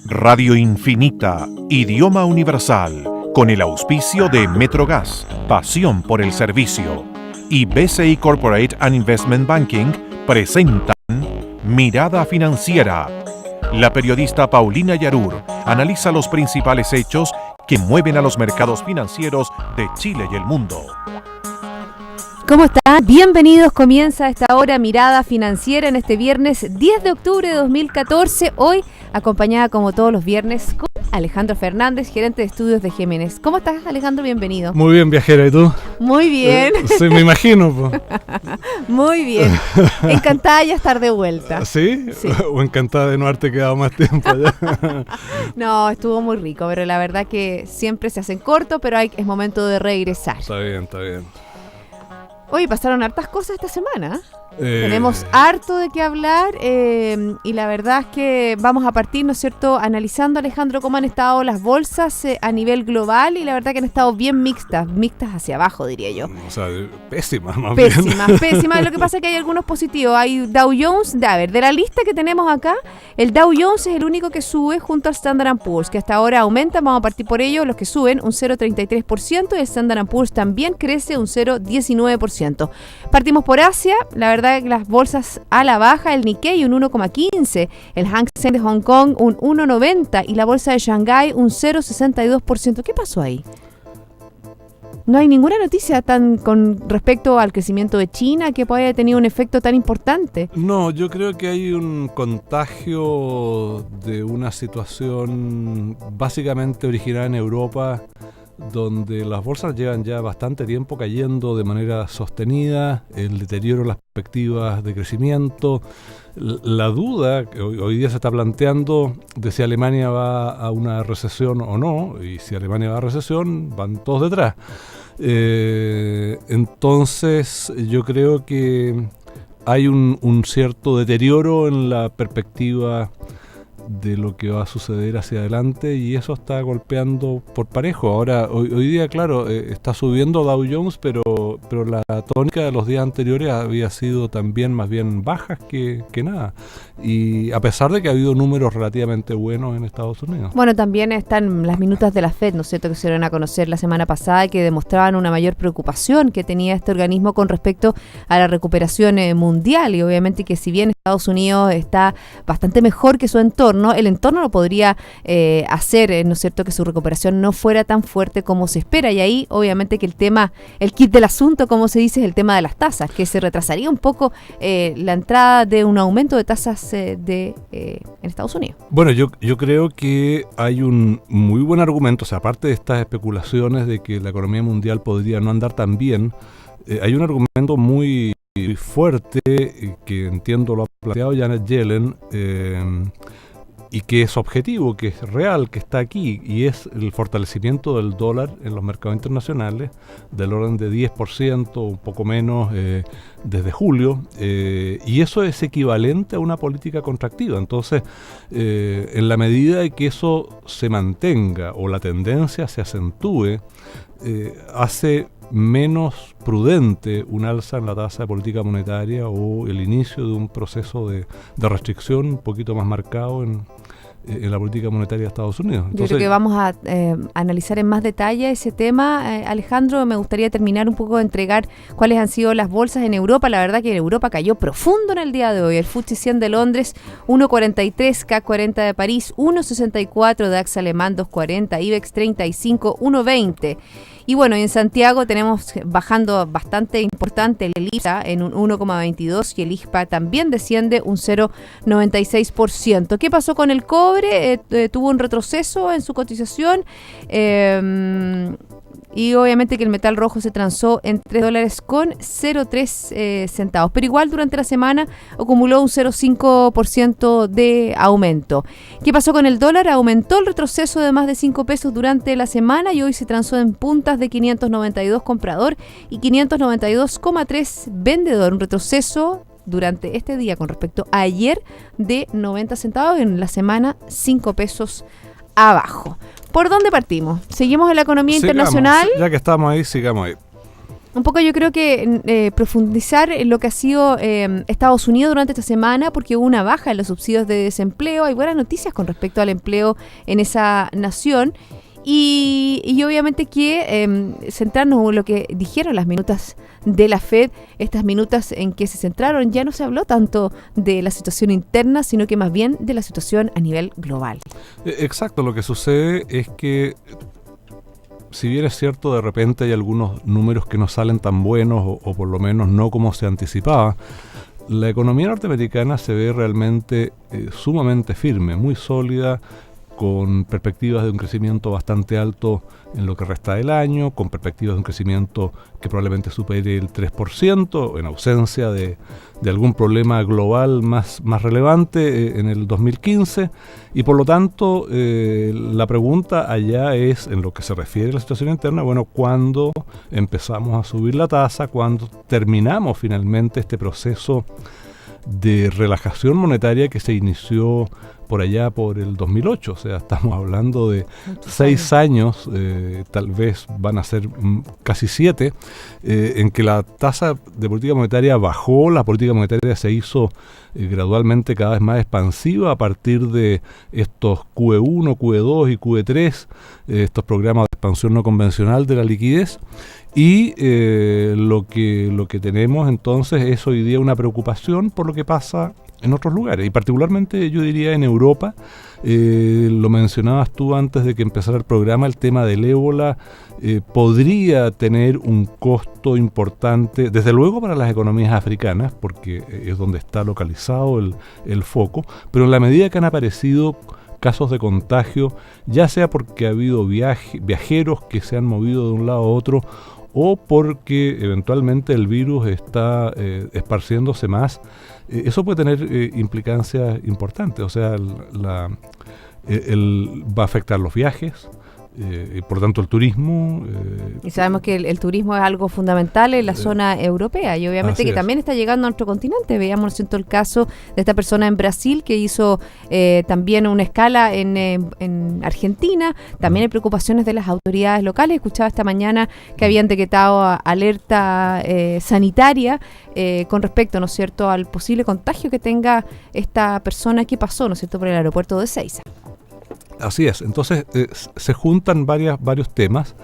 Radio Infinita, idioma universal, con el auspicio de Metrogas, pasión por el servicio, y BCI Corporate and Investment Banking presentan Mirada Financiera. La periodista Paulina Yarur analiza los principales hechos que mueven a los mercados financieros de Chile y el mundo. ¿Cómo están? Bienvenidos, comienza a esta hora Mirada Financiera en este viernes 10 de octubre de 2014, hoy acompañada como todos los viernes con Alejandro Fernández, gerente de estudios de Géminis. ¿Cómo estás, Alejandro? Bienvenido. Muy bien, viajera, ¿y tú? Muy bien. Sí, me imagino. Po. Muy bien. Encantada de ya estar de vuelta. ¿Sí? Sí. ¿O encantada de no haberte quedado más tiempo allá? No, estuvo muy rico, pero la verdad que siempre se hacen corto, pero es momento de regresar. Está bien, está bien. Oye, pasaron hartas cosas esta semana. Tenemos harto de qué hablar y la verdad es que vamos a partir, ¿no es cierto?, analizando, Alejandro, cómo han estado las bolsas a nivel global, y la verdad que han estado bien mixtas hacia abajo, diría yo. O sea, pésimas más bien. Pésimas. Lo que pasa es que hay algunos positivos. Hay Dow Jones, de la lista que tenemos acá, el Dow Jones es el único que sube junto al Standard & Poor's, que hasta ahora aumenta. Vamos a partir por ello, los que suben un 0,33%, y el Standard & Poor's también crece un 0,19%. Partimos por Asia, la verdad que las bolsas a la baja, el Nikkei un 1,15%, el Hang Seng de Hong Kong un 1,90% y la bolsa de Shanghái un 0,62%. ¿Qué pasó ahí? No hay ninguna noticia con respecto al crecimiento de China que pueda haber tenido un efecto tan importante. No, yo creo que hay un contagio de una situación básicamente originada en Europa, donde las bolsas llevan ya bastante tiempo cayendo de manera sostenida, el deterioro en las perspectivas de crecimiento, la duda que hoy día se está planteando de si Alemania va a una recesión o no, y si Alemania va a recesión, van todos detrás. Entonces yo creo que hay un cierto deterioro en la perspectiva de lo que va a suceder hacia adelante, y eso está golpeando por parejo. Ahora, hoy día, claro, está subiendo Dow Jones, pero la tónica de los días anteriores había sido también más bien bajas que nada, y a pesar de que ha habido números relativamente buenos en Estados Unidos. Bueno, también están las minutas de la FED, ¿no es cierto?, que se dieron a conocer la semana pasada y que demostraban una mayor preocupación que tenía este organismo con respecto a la recuperación mundial, y obviamente que si bien Estados Unidos está bastante mejor que su entorno, el entorno lo podría hacer, ¿no es cierto?, que su recuperación no fuera tan fuerte como se espera, y ahí obviamente que el kit del asunto, como se dice, es el tema de las tasas, que se retrasaría un poco la entrada de un aumento de tasas en Estados Unidos. Bueno, yo creo que hay un muy buen argumento, o sea, aparte de estas especulaciones de que la economía mundial podría no andar tan bien, hay un argumento muy fuerte que entiendo lo ha planteado Janet Yellen, y que es objetivo, que es real, que está aquí, y es el fortalecimiento del dólar en los mercados internacionales, del orden de 10%, un poco menos, desde julio, y eso es equivalente a una política contractiva. Entonces, en la medida de que eso se mantenga o la tendencia se acentúe, hace menos prudente un alza en la tasa de política monetaria o el inicio de un proceso de restricción un poquito más marcado en la política monetaria de Estados Unidos. Entonces, yo creo que vamos a analizar en más detalle ese tema, Alejandro. Me gustaría terminar un poco de entregar cuáles han sido las bolsas en Europa. La verdad que en Europa cayó profundo en el día de hoy. El FTSE 100 de Londres 1,43, CAC 40 de París 1,64, DAX alemán 2,40, IBEX 35 1,20. Y bueno, en Santiago tenemos bajando bastante importante el IPSA en un 1,22 y el ISPA también desciende un 0,96%. ¿Qué pasó con el cobre? Tuvo un retroceso en su cotización. Y obviamente que el metal rojo se transó en $3.03, pero igual durante la semana acumuló un 0,5% de aumento. ¿Qué pasó con el dólar? Aumentó el retroceso de más de 5 pesos durante la semana y hoy se transó en puntas de 592 comprador y 592,3 vendedor, un retroceso durante este día con respecto a ayer de 90 centavos, en la semana 5 pesos abajo. ¿Por dónde partimos? ¿Seguimos en la economía internacional? Ya que estamos ahí, sigamos ahí. Un poco yo creo que profundizar en lo que ha sido Estados Unidos durante esta semana, porque hubo una baja en los subsidios de desempleo. Hay buenas noticias con respecto al empleo en esa nación. Y obviamente que centrarnos en lo que dijeron las minutas de la FED, estas minutas en que se centraron, ya no se habló tanto de la situación interna, sino que más bien de la situación a nivel global. Exacto, lo que sucede es que, si bien es cierto, de repente hay algunos números que no salen tan buenos o por lo menos no como se anticipaba, la economía norteamericana se ve realmente sumamente firme, muy sólida, con perspectivas de un crecimiento bastante alto en lo que resta del año, con perspectivas de un crecimiento que probablemente supere el 3%, en ausencia de algún problema global más relevante en el 2015, y por lo tanto la pregunta allá es, en lo que se refiere a la situación interna, bueno, ¿cuándo empezamos a subir la tasa? ¿Cuándo terminamos finalmente este proceso de relajación monetaria que se inició por allá por el 2008? O sea, estamos hablando de 6 años, tal vez van a ser casi 7, en que la tasa de política monetaria bajó, la política monetaria se hizo gradualmente cada vez más expansiva a partir de estos QE1, QE2 y QE3, estos programas de expansión no convencional de la liquidez. Y lo que tenemos entonces es hoy día una preocupación por lo que pasa en otros lugares, y particularmente yo diría en Europa. Lo mencionabas tú antes de que empezara el programa, el tema del ébola podría tener un costo importante, desde luego para las economías africanas, porque es donde está localizado el foco, pero en la medida que han aparecido casos de contagio, ya sea porque ha habido viajeros que se han movido de un lado a otro, o porque eventualmente el virus está esparciéndose más, eso puede tener implicancias importantes. O sea, va a afectar los viajes, por tanto el turismo. Y sabemos que el turismo es algo fundamental en la zona europea, y obviamente que también está llegando a nuestro continente. Veíamos, ¿no es cierto?, el caso de esta persona en Brasil que hizo también una escala en Argentina. También hay preocupaciones de las autoridades locales. Escuchaba esta mañana que habían decretado alerta sanitaria con respecto, ¿no es cierto?, al posible contagio que tenga esta persona que pasó, ¿no es cierto?, por el aeropuerto de Ezeiza. Así es, entonces se juntan varios temas.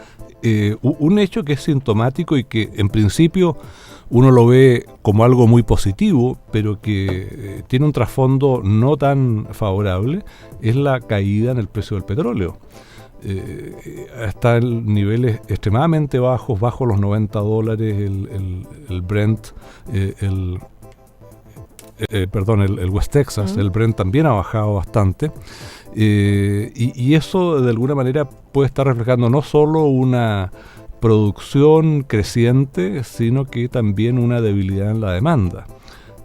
Un hecho que es sintomático y que en principio uno lo ve como algo muy positivo, pero que tiene un trasfondo no tan favorable, es la caída en el precio del petróleo. Está en niveles extremadamente bajos, bajo los $90 el Brent, el West Texas, el Brent también ha bajado bastante. Y eso de alguna manera puede estar reflejando no solo una producción creciente, sino que también una debilidad en la demanda.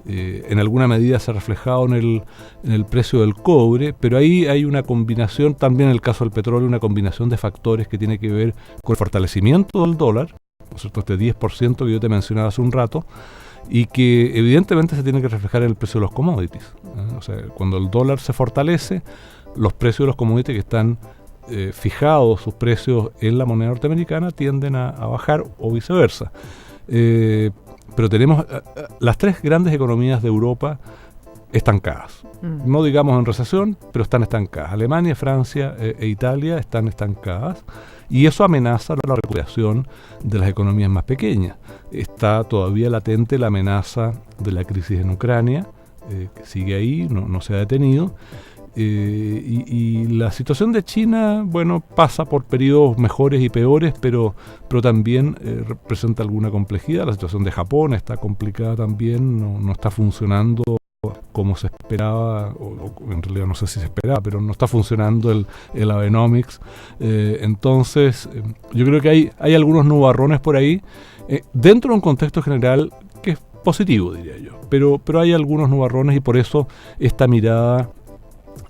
En alguna medida se ha reflejado en el precio del cobre, pero ahí hay una combinación, también en el caso del petróleo, una combinación de factores que tiene que ver con el fortalecimiento del dólar, ¿no es cierto?, este 10% que yo te mencionaba hace un rato, y que evidentemente se tiene que reflejar en el precio de los commodities. O sea, cuando el dólar se fortalece, los precios de los commodities que están fijados, sus precios en la moneda norteamericana, tienden a bajar o viceversa. Pero tenemos las 3 grandes economías de Europa estancadas. No digamos en recesión, pero están estancadas. Alemania, Francia e Italia están estancadas, y eso amenaza la recuperación de las economías más pequeñas. Está todavía latente la amenaza de la crisis en Ucrania, que sigue ahí, no se ha detenido. Y la situación de China, bueno, pasa por periodos mejores y peores, pero también representa alguna complejidad. La situación de Japón está complicada también, no está funcionando como se esperaba, o en realidad no sé si se esperaba, pero no está funcionando el Abenomics. Entonces, yo creo que hay algunos nubarrones por ahí, dentro de un contexto general que es positivo, diría yo, pero hay algunos nubarrones, y por eso esta mirada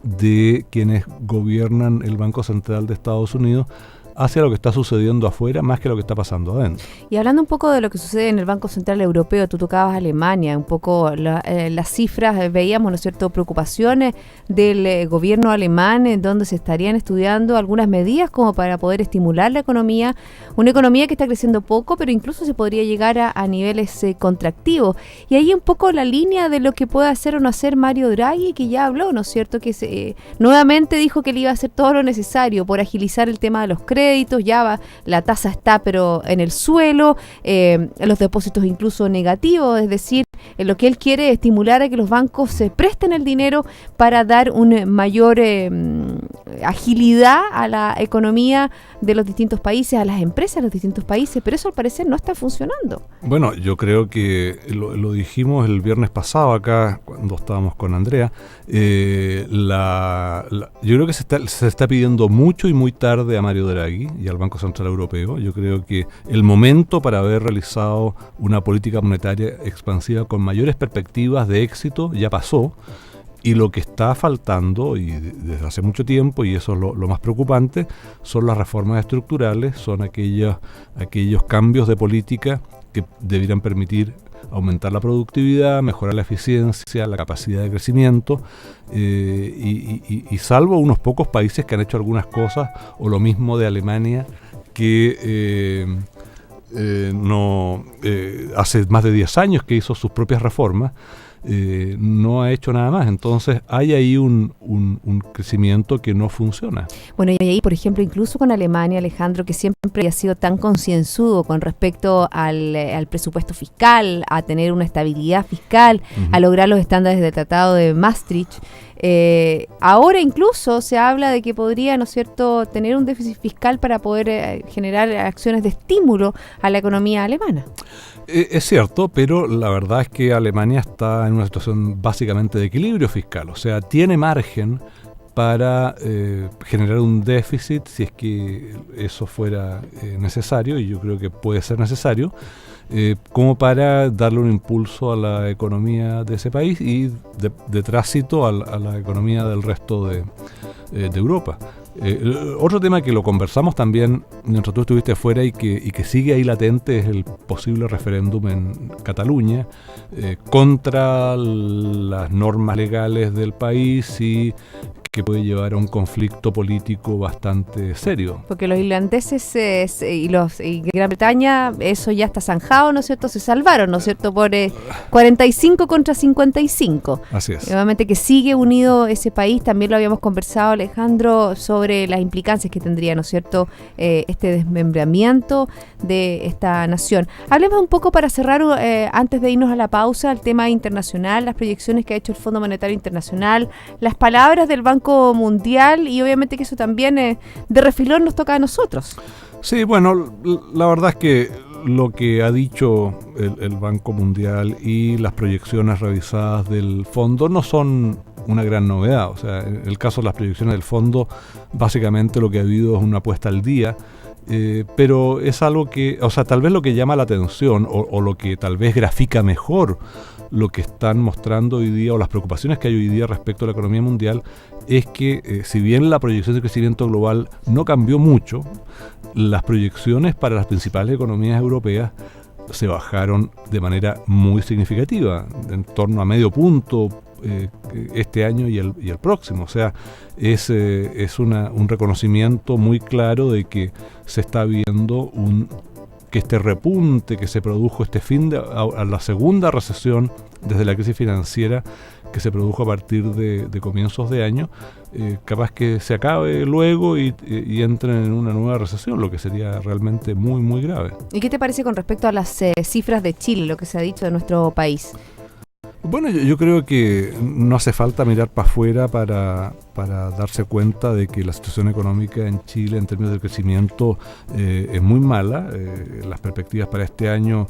de quienes gobiernan el Banco Central de Estados Unidos hacia lo que está sucediendo afuera más que lo que está pasando adentro. Y hablando un poco de lo que sucede en el Banco Central Europeo, tú tocabas Alemania, un poco las cifras, veíamos, ¿no es cierto?, preocupaciones del gobierno alemán, en donde se estarían estudiando algunas medidas como para poder estimular la economía, una economía que está creciendo poco, pero incluso se podría llegar a niveles contractivos. Y ahí un poco la línea de lo que puede hacer o no hacer Mario Draghi, que ya habló, ¿no es cierto?, que nuevamente dijo que él iba a hacer todo lo necesario por agilizar el tema de los créditos, ya va, la tasa está pero en el suelo, los depósitos incluso negativos, es decir, lo que él quiere es estimular a que los bancos se presten el dinero para dar una mayor agilidad a la economía de los distintos países, a las empresas de los distintos países, pero eso al parecer no está funcionando. Bueno, yo creo que lo dijimos el viernes pasado acá, cuando estábamos con Andrea, yo creo que se está pidiendo mucho y muy tarde a Mario Draghi y al Banco Central Europeo. Yo creo que el momento para haber realizado una política monetaria expansiva con mayores perspectivas de éxito ya pasó. Y lo que está faltando, y desde hace mucho tiempo, y eso es lo más preocupante, son las reformas estructurales, son aquellos cambios de política que debieran permitir aumentar la productividad, mejorar la eficiencia, la capacidad de crecimiento, y salvo unos pocos países que han hecho algunas cosas, o lo mismo de Alemania, que hace más de 10 años que hizo sus propias reformas, no ha hecho nada más. Entonces hay ahí un crecimiento que no funciona. Bueno, y ahí, por ejemplo, incluso con Alemania, Alejandro, que siempre ha sido tan concienzudo con respecto al presupuesto fiscal, a tener una estabilidad fiscal, a lograr los estándares del Tratado de Maastricht. Ahora incluso se habla de que podría, ¿no es cierto?, tener un déficit fiscal para poder generar acciones de estímulo a la economía alemana. Es cierto, pero la verdad es que Alemania está en una situación básicamente de equilibrio fiscal, o sea, tiene margen para generar un déficit si es que eso fuera necesario, y yo creo que puede ser necesario, como para darle un impulso a la economía de ese país y de tránsito a la economía del resto de Europa. Otro tema que lo conversamos también mientras tú estuviste afuera y que sigue ahí latente es el posible referéndum en Cataluña contra las normas legales del país y que puede llevar a un conflicto político bastante serio. Porque los irlandeses y Gran Bretaña, eso ya está zanjado, ¿no es cierto? Se salvaron, ¿no es cierto? Por 45 contra 55. Así es. Obviamente que sigue unido ese país, también lo habíamos conversado, Alejandro, sobre las implicancias que tendría, ¿no es cierto?, este desmembramiento de esta nación. Hablemos un poco para cerrar, antes de irnos a la pausa, el tema internacional, las proyecciones que ha hecho el Fondo Monetario Internacional, las palabras del Banco Mundial, y obviamente que eso también de refilón nos toca a nosotros. Sí, bueno, la verdad es que lo que ha dicho el Banco Mundial y las proyecciones revisadas del fondo no son una gran novedad. O sea, en el caso de las proyecciones del fondo, básicamente lo que ha habido es una puesta al día, pero es algo que, o sea, tal vez lo que llama la atención o lo que tal vez grafica mejor lo que están mostrando hoy día o las preocupaciones que hay hoy día respecto a la economía mundial es que si bien la proyección de crecimiento global no cambió mucho, las proyecciones para las principales economías europeas se bajaron de manera muy significativa, en torno a medio punto este año y el próximo. O sea, es un reconocimiento muy claro de que se está viendo que este repunte que se produjo este fin a la segunda recesión desde la crisis financiera que se produjo a partir de comienzos de año, capaz que se acabe luego y entren en una nueva recesión, lo que sería realmente muy, muy grave. ¿Y qué te parece con respecto a las cifras de Chile, lo que se ha dicho de nuestro país? Bueno, yo creo que no hace falta mirar para afuera para darse cuenta de que la situación económica en Chile en términos de crecimiento es muy mala. Las perspectivas para este año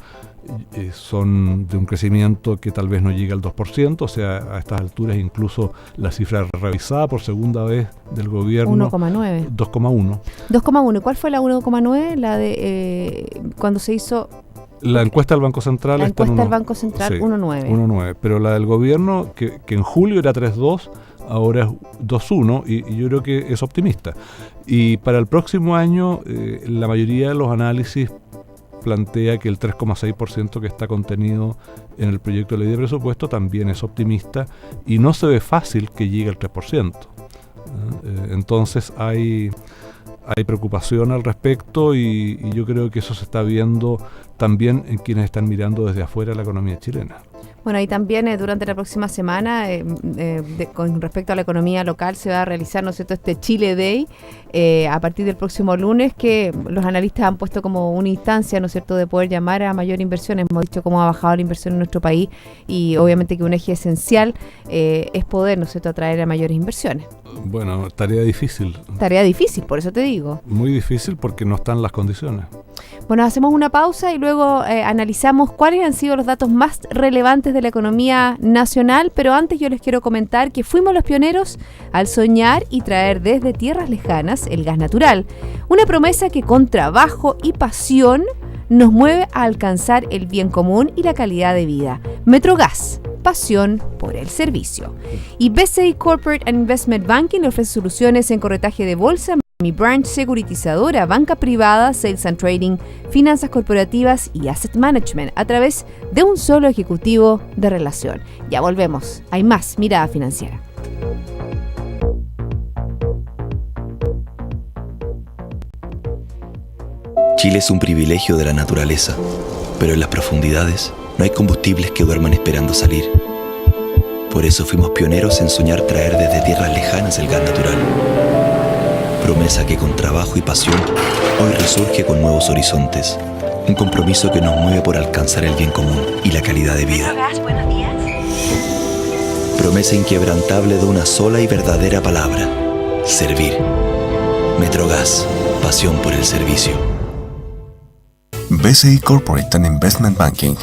son de un crecimiento que tal vez no llegue al 2%, o sea, a estas alturas incluso la cifra revisada por segunda vez del gobierno 1,9. 2,1. 2,1. ¿Cuál fue la 1,9? La de cuando se hizo... La encuesta del Banco Central la está encuesta del Banco Central, sí, 1,9. 1,9. Pero la del gobierno, que en julio era 3,2, ahora es 2,1 y yo creo que es optimista. Y para el próximo año la mayoría de los análisis plantea que el 3,6% que está contenido en el proyecto de ley de presupuesto también es optimista y no se ve fácil que llegue al 3%. Entonces hay preocupación al respecto y yo creo que eso se está viendo también en quienes están mirando desde afuera la economía chilena. Bueno, y también durante la próxima semana, con respecto a la economía local, se va a realizar, ¿no es cierto?, este Chile Day a partir del próximo lunes, que los analistas han puesto como una instancia, ¿no es cierto?, de poder llamar a mayor inversión. Hemos dicho cómo ha bajado la inversión en nuestro país y obviamente que un eje esencial es poder, ¿no es cierto?, atraer a mayores inversiones. Bueno, tarea difícil. Tarea difícil, por eso te digo. Muy difícil porque no están las condiciones. Bueno, hacemos una pausa y luego analizamos cuáles han sido los datos más relevantes de la economía nacional, pero antes yo les quiero comentar que fuimos los pioneros al soñar y traer desde tierras lejanas el gas natural, una promesa que con trabajo y pasión nos mueve a alcanzar el bien común y la calidad de vida. Metrogas, pasión por el servicio. Y BCI Corporate and Investment Banking le ofrece soluciones en corretaje de bolsa, mi branch securitizadora, banca privada, sales and trading, finanzas corporativas y asset management a través de un solo ejecutivo de relación. Ya volvemos. Hay más Mirada Financiera. Chile es un privilegio de la naturaleza, pero en las profundidades no hay combustibles que duerman esperando salir. Por eso fuimos pioneros en soñar traer desde tierras lejanas el gas natural. Promesa que con trabajo y pasión hoy resurge con nuevos horizontes. Un compromiso que nos mueve por alcanzar el bien común y la calidad de vida. Buenos días. Promesa inquebrantable de una sola y verdadera palabra: servir. Metrogas, pasión por el servicio. BCI Corporate and Investment Banking,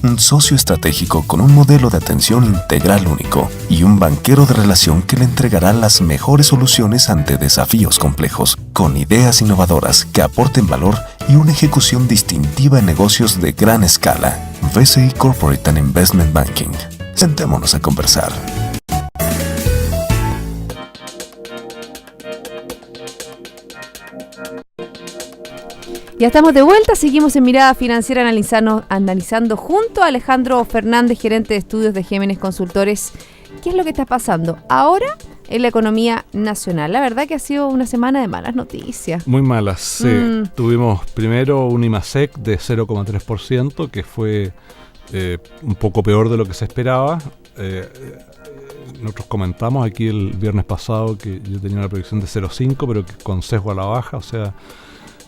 un socio estratégico con un modelo de atención integral único y un banquero de relación que le entregará las mejores soluciones ante desafíos complejos, con ideas innovadoras que aporten valor y una ejecución distintiva en negocios de gran escala. BCI Corporate and Investment Banking. Sentémonos a conversar. Ya estamos de vuelta, seguimos en Mirada Financiera analizando junto a Alejandro Fernández, gerente de estudios de Gémenes Consultores, qué es lo que está pasando ahora en la economía nacional. La verdad que ha sido una semana de malas noticias. Muy malas, sí. Tuvimos primero un IMASEC de 0,3%, que fue un poco peor de lo que se esperaba. Nosotros comentamos aquí el viernes pasado que yo tenía una proyección de 0,5, pero que con sesgo a la baja, o sea...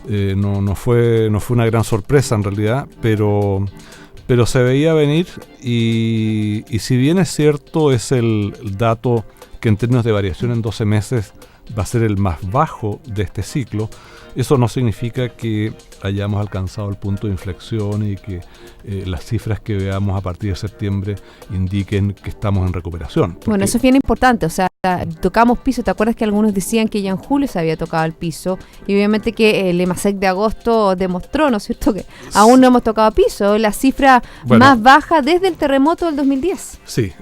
No fue una gran sorpresa en realidad, pero se veía venir y si bien es cierto, es el dato que en términos de variación en 12 meses va a ser el más bajo de este ciclo. Eso no significa que hayamos alcanzado el punto de inflexión y que las cifras que veamos a partir de septiembre indiquen que estamos en recuperación. Bueno, eso es bien importante, o sea, tocamos piso. ¿Te acuerdas que algunos decían que ya en julio se había tocado el piso? Y obviamente que el EMASEC de agosto demostró, ¿no es cierto?, que aún no hemos tocado piso, la cifra más baja desde el terremoto del 2010. Sí,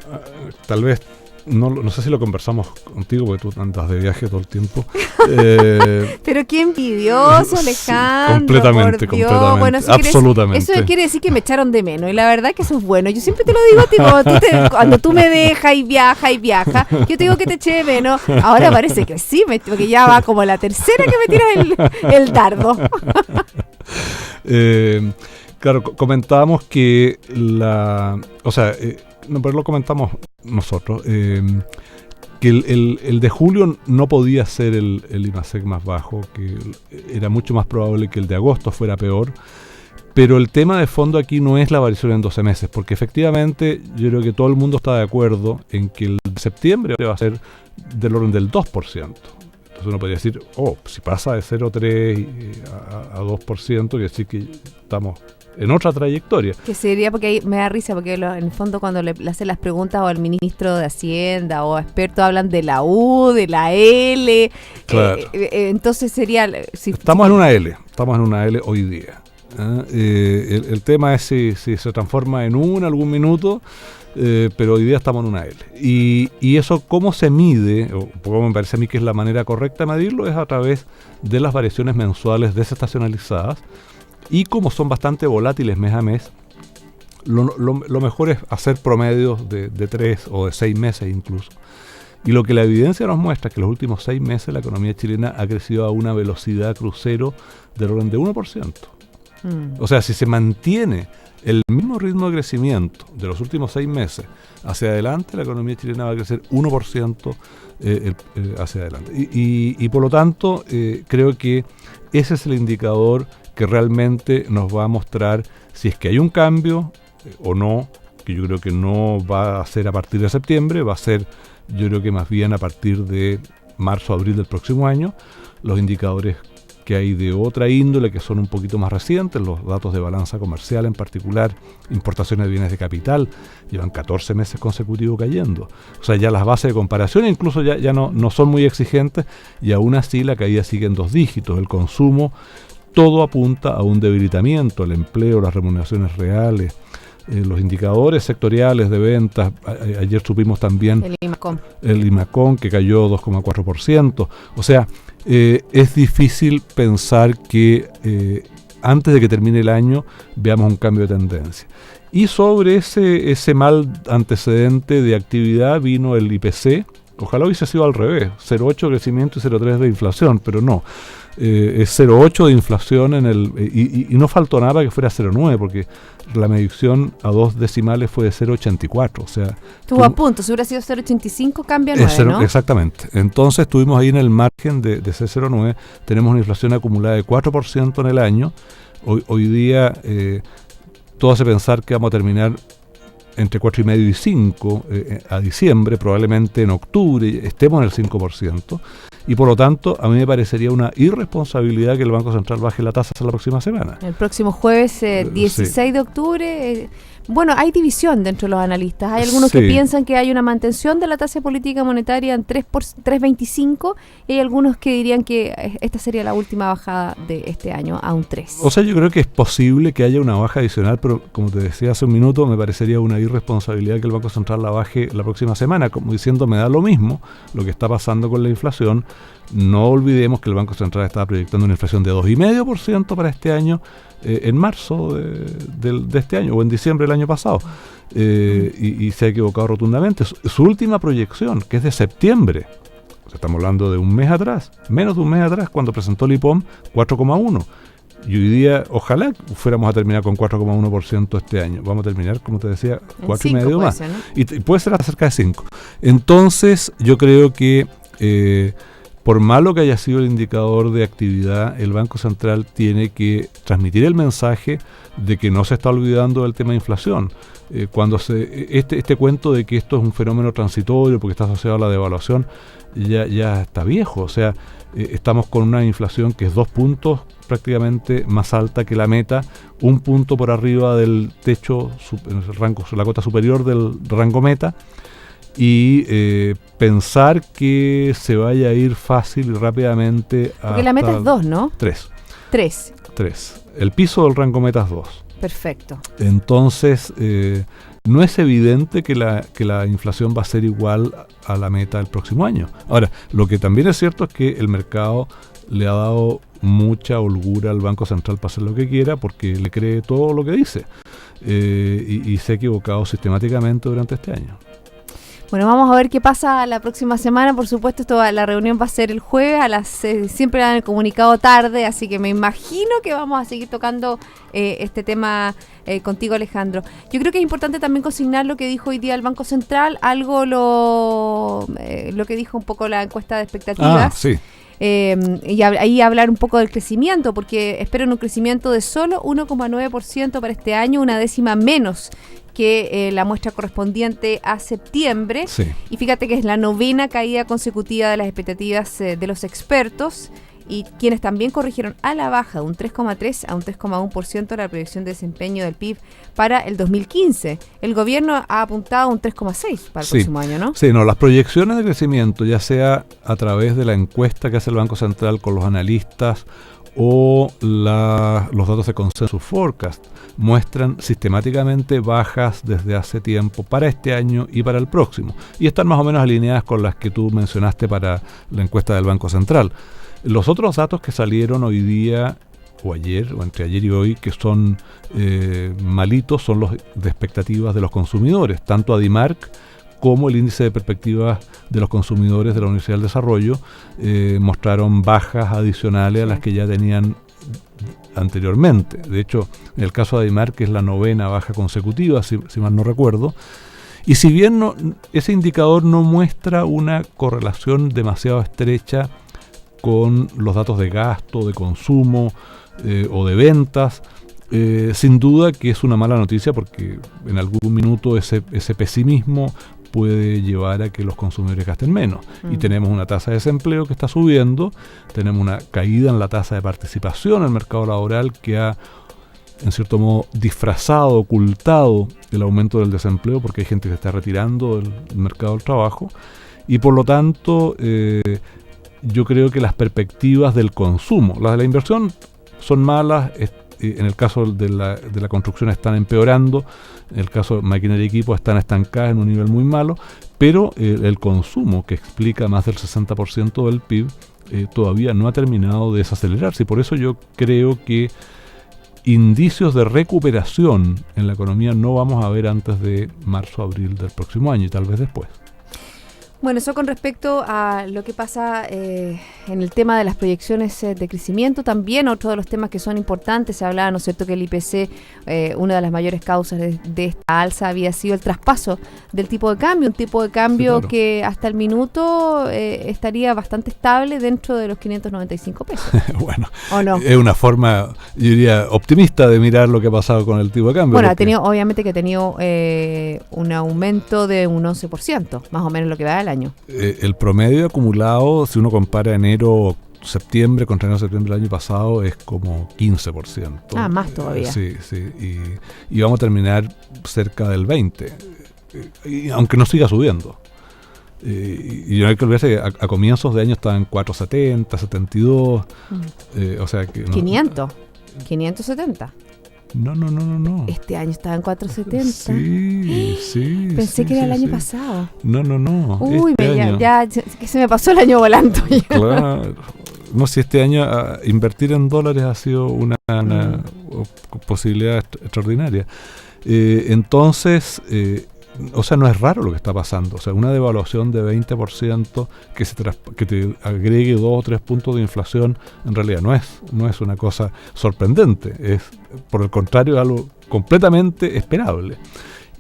tal vez. No sé si lo conversamos contigo porque tú andas de viaje todo el tiempo. Pero qué envidioso, Alejandro. Completamente. Bueno, absolutamente. Eso quiere decir que me echaron de menos. Y la verdad que eso es bueno. Yo siempre te lo digo a ti, cuando tú me dejas y viaja, yo te digo que te eché de menos. Ahora parece que sí, porque ya va como la tercera que me tiras el dardo. Claro, comentábamos que pero lo comentamos nosotros, que el de julio no podía ser el IMASEC más bajo, que era mucho más probable que el de agosto fuera peor, pero el tema de fondo aquí no es la variación en 12 meses, porque efectivamente yo creo que todo el mundo está de acuerdo en que el de septiembre va a ser del orden del 2%. Entonces uno podría decir, si pasa de 0,3 a 2%, quiere decir que estamos en otra trayectoria. Que sería, porque ahí me da risa, porque en el fondo cuando le hacen las preguntas o al ministro de Hacienda o a expertos hablan de la U, de la L. Claro. Entonces sería... Estamos en una L hoy día. El tema es si se transforma en algún minuto, pero hoy día estamos en una L. Y eso, ¿cómo se mide? O como me parece a mí que es la manera correcta de medirlo, es a través de las variaciones mensuales desestacionalizadas. Y como son bastante volátiles mes a mes, lo mejor es hacer promedios de 3 o de 6 meses incluso. Y lo que la evidencia nos muestra es que los últimos 6 meses la economía chilena ha crecido a una velocidad crucero del orden de 1%. O sea, si se mantiene el mismo ritmo de crecimiento de los últimos 6 meses hacia adelante, la economía chilena va a crecer 1% hacia adelante. Y por lo tanto, creo que ese es el indicador que realmente nos va a mostrar si es que hay un cambio o no, que yo creo que no va a ser a partir de septiembre, va a ser, yo creo que más bien a partir de marzo, abril del próximo año. Los indicadores que hay de otra índole, que son un poquito más recientes, los datos de balanza comercial en particular, importaciones de bienes de capital, llevan 14 meses consecutivos cayendo. O sea, ya las bases de comparación incluso ya no son muy exigentes, y aún así la caída sigue en 2 dígitos. El consumo, todo apunta a un debilitamiento, el empleo, las remuneraciones reales, los indicadores sectoriales de ventas. Ayer supimos también el IMACON que cayó 2,4%. O sea, es difícil pensar que antes de que termine el año veamos un cambio de tendencia. Y sobre ese mal antecedente de actividad vino el IPC. Ojalá hubiese sido al revés, 0,8 de crecimiento y 0,3 de inflación, pero no. Es 0,8 de inflación y no faltó nada para que fuera 0,9, porque la medición a 2 decimales fue de 0,84. O sea, estuvo a punto, si hubiera sido 0,85 cambia 9, ¿no? Exactamente. Entonces estuvimos ahí en el margen de ser 0,9. Tenemos una inflación acumulada de 4% en el año. Hoy día todo hace pensar que vamos a terminar entre 4,5 y 5 a diciembre, probablemente en octubre estemos en el 5%. Y por lo tanto, a mí me parecería una irresponsabilidad que el Banco Central baje la tasa hasta la próxima semana. El próximo jueves 16 de octubre. Bueno, hay división dentro de los analistas. Hay algunos que piensan que hay una mantención de la tasa política monetaria en 3,25 y hay algunos que dirían que esta sería la última bajada de este año a un 3. O sea, yo creo que es posible que haya una baja adicional, pero como te decía hace un minuto, me parecería una irresponsabilidad que el Banco Central la baje la próxima semana, como diciendo, me da lo mismo lo que está pasando con la inflación. No olvidemos que el Banco Central estaba proyectando una inflación de 2,5% para este año, en marzo de este año, o en diciembre del año pasado, y se ha equivocado rotundamente. Su última proyección, que es de septiembre, o sea, estamos hablando de un mes atrás, menos de un mes atrás, cuando presentó el IPOM, 4,1%. Y hoy día, ojalá fuéramos a terminar con 4,1% este año. Vamos a terminar, como te decía, 4,5% más. Ser, ¿no? Y puede ser cerca de 5%. Entonces, yo creo que por malo que haya sido el indicador de actividad, el Banco Central tiene que transmitir el mensaje de que no se está olvidando del tema de inflación. Cuando este cuento de que esto es un fenómeno transitorio porque está asociado a la devaluación, ya está viejo. O sea, estamos con una inflación que es 2 puntos prácticamente más alta que la meta, 1 punto por arriba del techo, la cota superior del rango meta. Y pensar que se vaya a ir fácil y rápidamente. Porque la meta es 2, ¿no? 3. El piso del rango meta es 2. Perfecto. Entonces, no es evidente que la inflación va a ser igual a la meta del próximo año. Ahora, lo que también es cierto es que el mercado le ha dado mucha holgura al Banco Central para hacer lo que quiera, porque le cree todo lo que dice. Y se ha equivocado sistemáticamente durante este año. Bueno, vamos a ver qué pasa la próxima semana. Por supuesto, la reunión va a ser el jueves a las 6. Siempre dan el comunicado tarde, así que me imagino que vamos a seguir tocando este tema contigo, Alejandro. Yo creo que es importante también consignar lo que dijo hoy día el Banco Central, algo lo que dijo un poco la encuesta de expectativas. Sí. Y ahí hablar un poco del crecimiento, porque esperan un crecimiento de solo 1,9% para este año, una décima menos que la muestra correspondiente a septiembre. Sí. Y fíjate que es la 9ª caída consecutiva de las expectativas de los expertos, y quienes también corrigieron a la baja de un 3,3 a un 3,1% la proyección de desempeño del PIB para el 2015. El gobierno ha apuntado a un 3,6 para el próximo año, ¿no? Sí, las proyecciones de crecimiento, ya sea a través de la encuesta que hace el Banco Central con los analistas o los datos de Consensus Forecast muestran sistemáticamente bajas desde hace tiempo para este año y para el próximo, y están más o menos alineadas con las que tú mencionaste para la encuesta del Banco Central. Los otros datos que salieron hoy día o ayer, o entre ayer y hoy, que son malitos, son los de expectativas de los consumidores. Tanto Adimark como el índice de perspectivas de los consumidores de la Universidad del Desarrollo mostraron bajas adicionales a las que ya tenían anteriormente. De hecho, en el caso de Adimark es la 9ª baja consecutiva, si mal no recuerdo. Y si bien ese indicador no muestra una correlación demasiado estrecha con los datos de gasto, de consumo o de ventas, sin duda que es una mala noticia, porque en algún minuto ese pesimismo puede llevar a que los consumidores gasten menos. Y tenemos una tasa de desempleo que está subiendo, tenemos una caída en la tasa de participación en el mercado laboral que ha, en cierto modo, disfrazado, ocultado el aumento del desempleo, porque hay gente que se está retirando del mercado del trabajo, y por lo tanto yo creo que las perspectivas del consumo, las de la inversión, son malas. En el caso de la construcción están empeorando, en el caso de maquinaria y equipo están estancadas en un nivel muy malo, pero el consumo, que explica más del 60% del PIB, todavía no ha terminado de desacelerarse, y por eso yo creo que indicios de recuperación en la economía no vamos a ver antes de marzo-abril del próximo año, y tal vez después. Bueno, eso con respecto a lo que pasa en el tema de las proyecciones de crecimiento. También otro de los temas que son importantes, se hablaba, ¿no es cierto?, que el IPC, una de las mayores causas de esta alza había sido el traspaso del tipo de cambio, un tipo de cambio, sí, claro, que hasta el minuto estaría bastante estable dentro de los 595 pesos. Bueno, ¿o no? Es una forma, yo diría, optimista de mirar lo que ha pasado con el tipo de cambio. Bueno, obviamente que ha tenido un aumento de un 11%, más o menos lo que va al año. El promedio acumulado, si uno compara enero-septiembre contra enero-septiembre del año pasado, es como 15%. Ah, más todavía. Sí. Y vamos a terminar cerca del 20%, aunque no siga subiendo. Y no hay que olvidarse que a comienzos de año estaban en 470, 72, o sea que... 570. No. Este año estaba en 470. Sí. Pensé que era el año pasado. No. Uy, este ya que se me pasó el año volando. Claro. No, si este año invertir en dólares ha sido una posibilidad extraordinaria. Entonces, o sea, no es raro lo que está pasando. O sea, una devaluación de 20% que te agregue 2 o 3 puntos de inflación, en realidad no es una cosa sorprendente. Es, por el contrario, algo completamente esperable.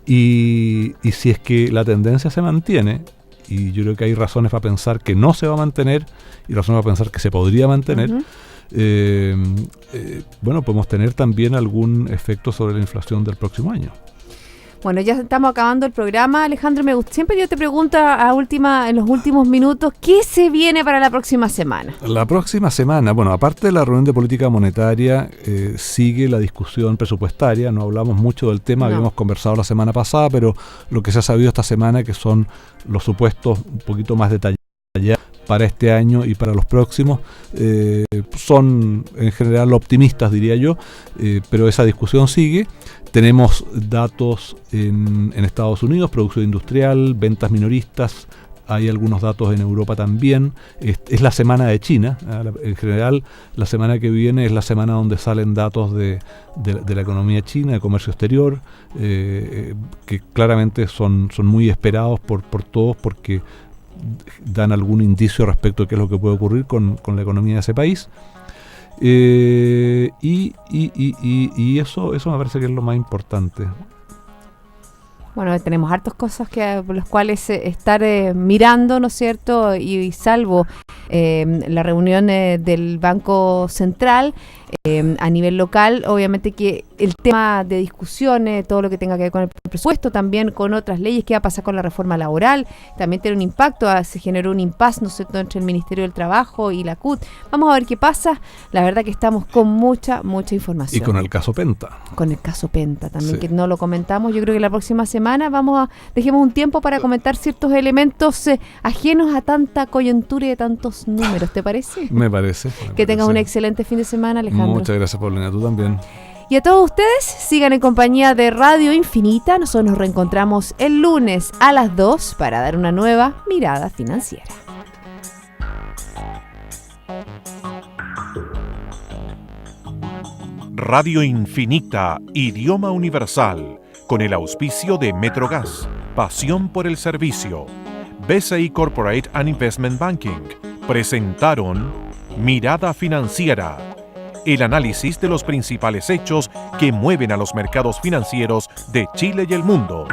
Y si es que la tendencia se mantiene, y yo creo que hay razones para pensar que no se va a mantener y razones para pensar que se podría mantener, bueno, podemos tener también algún efecto sobre la inflación del próximo año. Bueno, ya estamos acabando el programa. Alejandro, siempre yo te pregunto en los últimos minutos, ¿qué se viene para la próxima semana? La próxima semana, bueno, aparte de la reunión de política monetaria, sigue la discusión presupuestaria. No hablamos mucho del tema, habíamos conversado la semana pasada, pero lo que se ha sabido esta semana, que son los supuestos un poquito más detallados para este año y para los próximos, son en general optimistas, diría yo, pero esa discusión sigue. Tenemos datos en Estados Unidos, producción industrial, ventas minoristas, hay algunos datos en Europa también. Es la semana de China, en general la semana que viene es la semana donde salen datos de la economía china, de comercio exterior, que claramente son muy esperados por todos, porque dan algún indicio respecto de qué es lo que puede ocurrir con la economía de ese país. Y eso me parece que es lo más importante. Bueno, tenemos hartas cosas por las cuales estar mirando, ¿no es cierto? Y salvo la reunión del Banco Central a nivel local, obviamente que el tema de discusiones, todo lo que tenga que ver con el presupuesto, también con otras leyes, qué va a pasar con la reforma laboral, también tiene un impacto, se generó un impasse, ¿no es cierto?, entre el Ministerio del Trabajo y la CUT. Vamos a ver qué pasa. La verdad que estamos con mucha información. Y con el caso Penta. Con el caso Penta también, sí, que no lo comentamos. Yo creo que la próxima semana dejemos un tiempo para comentar ciertos elementos ajenos a tanta coyuntura y de tantos los números, ¿te parece? Me parece. Que tengas un excelente fin de semana, Alejandro. Muchas gracias, Paulina. Tú también. Y a todos ustedes, sigan en compañía de Radio Infinita. Nosotros nos reencontramos el lunes a las 2 para dar una nueva mirada financiera. Radio Infinita, idioma universal, con el auspicio de Metrogas, pasión por el servicio. BCI Corporate and Investment Banking presentaron Mirada Financiera, el análisis de los principales hechos que mueven a los mercados financieros de Chile y el mundo.